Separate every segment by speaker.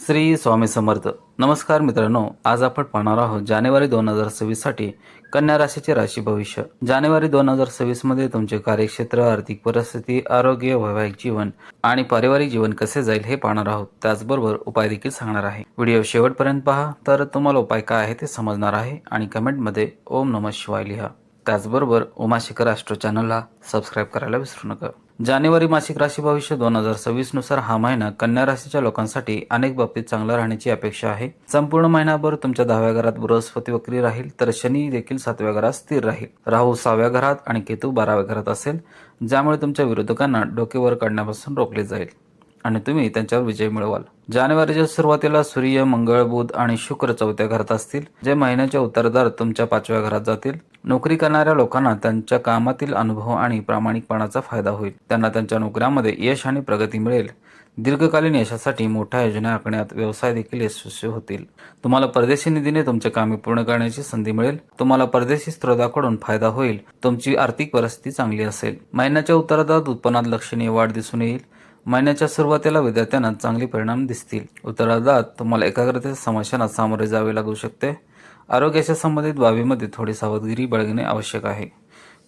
Speaker 1: श्री स्वामी समर्थ. नमस्कार मित्रांनो, आज आपण पाहणार आहोत जानेवारी 2026 साठी कन्या राशीचे राशी भविष्य. जानेवारी 2026 मध्ये तुमचे कार्यक्षेत्र, आर्थिक परिस्थिती, आरोग्य, वैवाहिक जीवन आणि पारिवारिक जीवन कसे जाईल हे पाहणार आहोत. त्याचबरोबर उपाय देखील सांगणार आहे. व्हिडिओ शेवटपर्यंत पहा, तर तुम्हाला उपाय काय आहे ते समजणार आहे आणि कमेंटमध्ये ओम नमः शिवाय लिहा. त्याचबरोबर उमाशिखर ॲस्ट्रो चॅनलला सबस्क्राईब करायला विसरू नका. जानेवारी मासिक राशी भविष्य 2026 नुसार हा महिना कन्या राशीच्या लोकांसाठी अनेक बाबतीत चांगला राहण्याची अपेक्षा आहे. संपूर्ण महिनाभर तुमच्या 10व्या घरात बृहस्पती वक्री राहील, तर शनी देखील 7व्या घरात स्थिर राहील. राहू 6व्या घरात आणि केतू 12व्या घरात असेल, ज्यामुळे तुमच्या विरोधकांना डोके वर काढण्यापासून रोखले जाईल आणि तुम्ही त्यांच्यावर विजय मिळवाल. जानेवारीच्या सुरुवातीला सूर्य, मंगळ, बुध आणि शुक्र 4थ्या घरात असतील, जे महिन्याच्या उत्तरार्धात तुमच्या 5व्या घरात जातील. नोकरी करणाऱ्या लोकांना त्यांच्या कामातील अनुभव आणि प्रामाणिकपणाचा फायदा होईल. त्यांना त्यांच्या नोकऱ्यामध्ये यश आणि प्रगती मिळेल. दीर्घकालीन यशासाठी मोठ्या योजना आखण्यात व्यवसाय देखील यशस्वी होतील. तुम्हाला परदेशी निधीने तुमचे कामे पूर्ण करण्याची संधी मिळेल. तुम्हाला परदेशी स्रोताकडून फायदा होईल. तुमची आर्थिक परिस्थिती चांगली असेल. महिन्याच्या उत्तरार्धात उत्पन्नात लक्षणीय वाढ दिसून येईल. महिन्याच्या सुरुवातीला विद्यार्थ्यांना चांगले परिणाम दिसतील. उत्तरार्धात तुम्हाला एकाग्रतेच्या समस्यांना सामोरे जावे लागू शकते. आरोग्याच्या संबंधित बाबीमध्ये थोडी सावधगिरी बाळगणे आवश्यक आहे.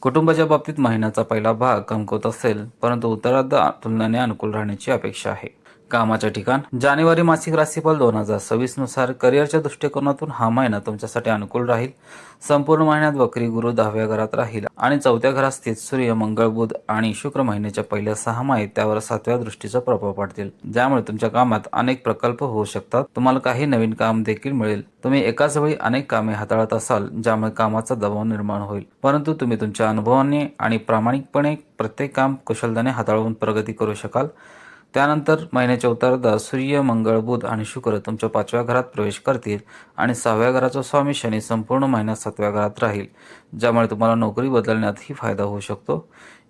Speaker 1: कुटुंबाच्या बाबतीत महिन्याचा पहिला भाग कमकुवत असेल, परंतु उत्तरार्ध तुलनेने अनुकूल राहण्याची अपेक्षा आहे. कामाच्या ठिकाण. जानेवारी मासिक राशीफल 2026 नुसार करिअरच्या दृष्टिकोनातून हा महिना तुमच्यासाठी अनुकूल राहील. संपूर्ण महिन्यात वक्री गुरु 10व्या घरात राहील आणि 4थ्या घरात स्थित सूर्य, मंगळ, बुध आणि शुक्र महिन्याच्या पहिल्या 6 महिन्यात त्यावर 7व्या दृष्टीचा प्रभाव पाडतील, ज्यामुळे तुमच्या कामात अनेक प्रकल्प होऊ शकतात. तुम्हाला काही नवीन काम देखील मिळेल. तुम्ही एकाच वेळी अनेक कामे हाताळत असाल, ज्यामुळे कामाचा दबाव निर्माण होईल, परंतु तुम्ही तुमच्या अनुभवाने आणि प्रामाणिकपणे प्रत्येक काम कुशलतेने हाताळून प्रगती करू शकाल. त्यानंतर महिन्याच्या उत्तरार्धात सूर्य, मंगळ, बुध आणि शुक्र तुमच्या 5व्या घरात प्रवेश करतील आणि 6व्या घराचा स्वामी शनी संपूर्ण महिन्यात 7व्या घरात राहील, ज्यामुळे तुम्हाला नोकरी बदलण्यातही फायदा होऊ शकतो.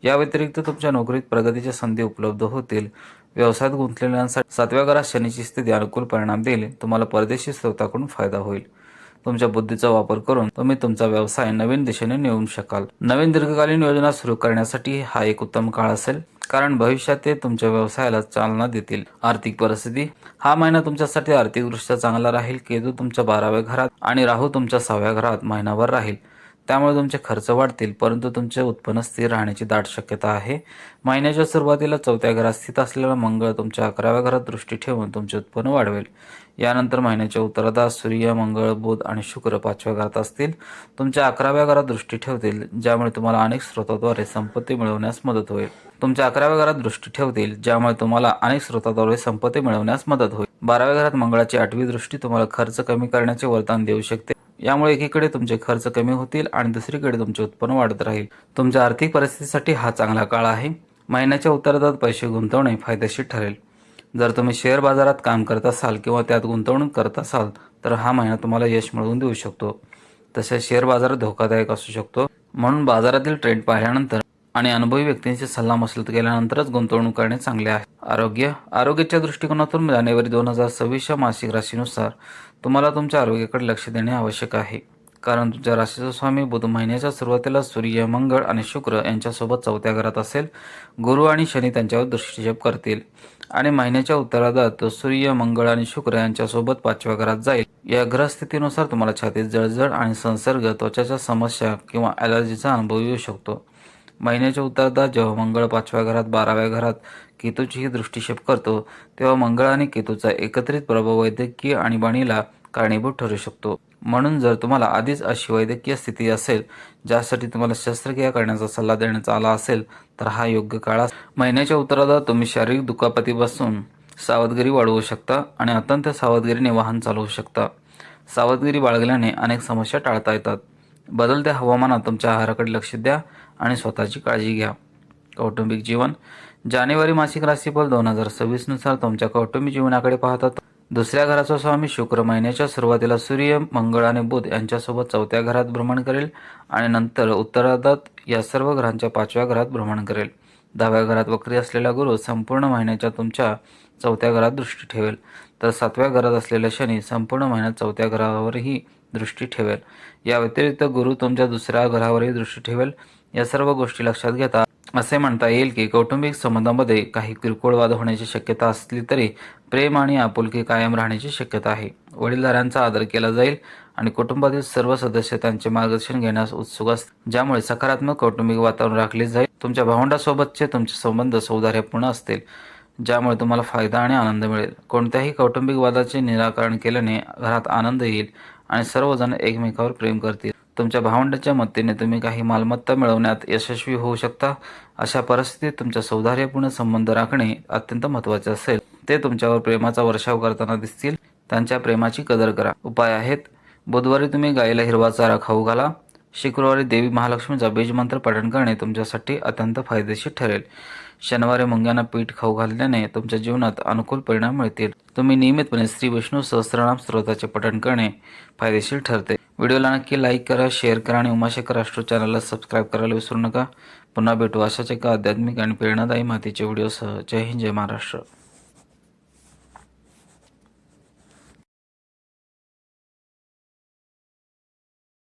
Speaker 1: या व्यतिरिक्त तुमच्या नोकरीत प्रगतीच्या संधी उपलब्ध होतील. व्यवसायात गुंतलेल्यांसाठी 7व्या घरात शनीची स्थिती अनुकूल परिणाम देईल. तुम्हाला परदेशी स्रोताकडून फायदा होईल. तुमच्या बुद्धीचा वापर करून तुम्ही तुमचा व्यवसाय नवीन दिशेने नेऊ शकाल. नवीन दीर्घकालीन योजना सुरू करण्यासाठी हा एक उत्तम काळ असेल, कारण भविष्यात ते तुमच्या व्यवसायाला चालना देतील. आर्थिक परिस्थिती. हा महिना तुमच्यासाठी आर्थिकदृष्ट्या चांगला राहील. केतू तुमच्या 12व्या घरात आणि राहू तुमच्या 6व्या घरात महिनाभर राहील, त्यामुळे तुमचे खर्च वाढतील, परंतु तुमचे उत्पन्न स्थिर राहण्याची दाट शक्यता आहे. महिन्याच्या सुरुवातीला 4थ्या घरात स्थित असलेला मंगळ तुमच्या 11व्या घरात दृष्टी ठेवून तुमचे उत्पन्न वाढवेल. यानंतर महिन्याच्या उत्तरार्धात सूर्य, मंगळ, बुध आणि शुक्र 5व्या घरात असतील, तुमच्या 11व्या घरात दृष्टी ठेवतील, ज्यामुळे तुम्हाला अनेक स्रोतांद्वारे संपत्ती मिळवण्यास मदत होईल. तुमच्या 11व्या घरात दृष्टी ठेवतील, ज्यामुळे तुम्हाला अनेक स्रोतांद्वारे संपत्ती मिळवण्यास मदत होईल. 12व्या घरात मंगळाची 8वी दृष्टी तुम्हाला खर्च कमी करण्याचे वरदान देऊ शकते. यामुळे एकीकडे तुमचे खर्च कमी होतील आणि दुसरीकडे तुमचे उत्पन्न वाढत राहील. तुमच्या आर्थिक परिस्थितीसाठी हा चांगला काळ आहे. महिन्याच्या उत्तरार्धात पैसे गुंतवणे फायदेशीर ठरेल. जर तुम्ही शेअर बाजारात काम करत असाल किंवा त्यात गुंतवणूक करत असाल, तर हा महिना तुम्हाला यश मिळवून देऊ शकतो. तसेच शेअर बाजार धोकादायक असू शकतो, म्हणून बाजारातील ट्रेंड पाहिल्यानंतर आणि अनुभवी व्यक्तींची सल्लामसलत केल्यानंतरच गुंतवणूक करणे चांगले आहे. आरोग्याच्या दृष्टिकोनातून जानेवारी 2026 मासिक राशीनुसार तुम्हाला तुमच्या आरोग्याकडे लक्ष देणे आवश्यक आहे, कारण तुमच्या राशीचा स्वामी बुध महिन्याच्या सुरुवातीला सूर्य, मंगळ आणि शुक्र यांच्यासोबत 4थ्या घरात असेल. गुरु आणि शनी त्यांच्यावर दृष्टिक्षेप करतील आणि महिन्याच्या उत्तरार्धात सूर्य, मंगळ आणि शुक्र यांच्यासोबत 5व्या घरात जाईल. या ग्रहस्थितीनुसार तुम्हाला छातीत जळजळ आणि संसर्ग, त्वचाच्या समस्या किंवा ॲलर्जीचा अनुभव येऊ शकतो. महिन्याच्या उत्तरार्धात जेव्हा मंगळ 5व्या घरात 12व्या घरात केतूचीही दृष्टिक्षेप करतो, तेव्हा मंगळ आणि केतूचा एकत्रित प्रभाव वैद्यकीय आणीबाणीला कारणीभूत ठरू शकतो. म्हणून जर तुम्हाला आधीच अशी वैद्यकीय स्थिती असेल ज्यासाठी तुम्हाला शस्त्रक्रिया करण्याचा सल्ला देण्यात आला असेल, तर हा योग्य काळ आहे. महिन्याच्या उत्तरार्धात तुम्ही शारीरिक दुखापतीपासून सावधगिरी वाढवू शकता आणि अत्यंत सावधगिरीने वाहन चालवू शकता. सावधगिरी बाळगल्याने अनेक समस्या टाळता येतात. बदलत्या हवामानात तुमच्या आहाराकडे लक्ष द्या आणि स्वतःची काळजी घ्या. कौटुंबिक जीवन. जानेवारी मासिक राशीफल 2026 नुसार तुमच्या कौटुंबिक जीवनाकडे पाहतात. 2ऱ्या घराचा स्वामी शुक्र महिन्याच्या सुरुवातीला सूर्य, मंगळ आणि बुध यांच्यासोबत 4थ्या घरात भ्रमण करेल आणि नंतर उत्तरार्धात या सर्व ग्रहांच्या 5व्या घरात भ्रमण करेल. 10व्या घरात वक्री असलेला गुरु संपूर्ण महिन्याच्या तुमच्या 4थ्या घरात दृष्टी ठेवेल, तर 7व्या घरात असलेला शनी संपूर्ण महिन्यात 4थ्या घरावरही दृष्टी ठेवेल. या व्यतिरिक्त गुरु तुमच्या 2ऱ्या घरावरही दृष्टी ठेवेल. या सर्व गोष्टी लक्षात घेता असे म्हणता येईल की कौटुंबिक संबंधामध्ये काही किरकोळ वाद होण्याची शक्यता असली तरी प्रेम आणि आपुलकी कायम राहण्याची शक्यता आहे. वडीलधाऱ्यांचा आदर केला जाईल आणि कुटुंबातील सर्व सदस्य त्यांचे मार्गदर्शन घेण्यास उत्सुक असतील, ज्यामुळे सकारात्मक कौटुंबिक वातावरण राखले जाईल. तुमच्या भावंडासोबतचे तुमचे संबंध सौहार्दपूर्ण असतील, ज्यामुळे तुम्हाला फायदा आणि आनंद मिळेल. कोणत्याही कौटुंबिक वादाचे निराकरण केल्याने घरात आनंद येईल आणि सर्वजण एकमेकांवर प्रेम करतील. तुमच्या भावंडाच्या मदतीने तुम्ही काही मालमत्ता मिळवण्यात यशस्वी होऊ शकता. अशा परिस्थितीत तुमच्या सौहार्दपूर्ण संबंध राखणे अत्यंत महत्त्वाचे असेल. ते तुमच्यावर प्रेमाचा वर्षाव करताना दिसतील. त्यांच्या प्रेमाची कदर करा. उपाय आहेत: बुधवारी तुम्ही गायीला हिरवा चारा खाऊ घाला. शुक्रवारी देवी महालक्ष्मीचा बीजमंत्र पठण करणे तुमच्यासाठी अत्यंत फायदेशीर ठरेल. शनिवारी मुंग्यांना पीठ खाऊ घालल्याने तुमच्या जीवनात अनुकूल परिणाम मिळतील. तुम्ही नियमितपणे श्री विष्णू सहस्त्रनाम स्तोत्राचे पठण करणे फायदेशीर ठरते. व्हिडिओला नक्की लाईक करा, शेअर करा आणि उमाशेखर ॲस्ट्रो चॅनलला सबस्क्राईब करायला विसरू नका. पुन्हा भेटू अशाच एका आध्यात्मिक आणि प्रेरणादायी माहितीच्या व्हिडिओसह. जय हिंद, जय महाराष्ट्र.